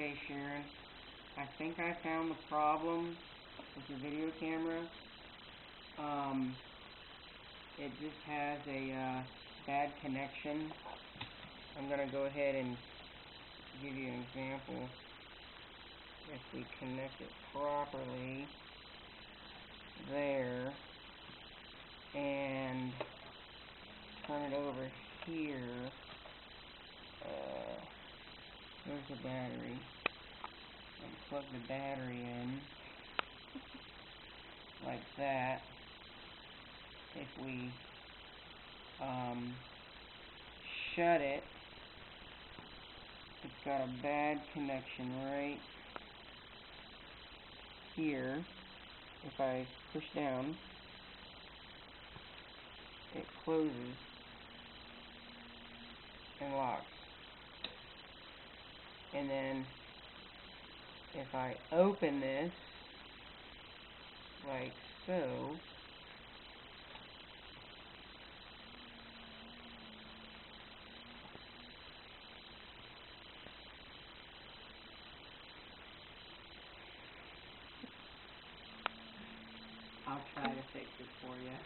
Okay, Sharon, I think I found the problem with the video camera. It just has a bad connection. I'm going to go ahead and give you an example. If we connect it properly there and turn it over here, here's the battery, and plug the battery in like that. If we shut it, it's got a bad connection right here. If I push down, it closes and locks. And then if I open this like so, I'll try to fix it for you.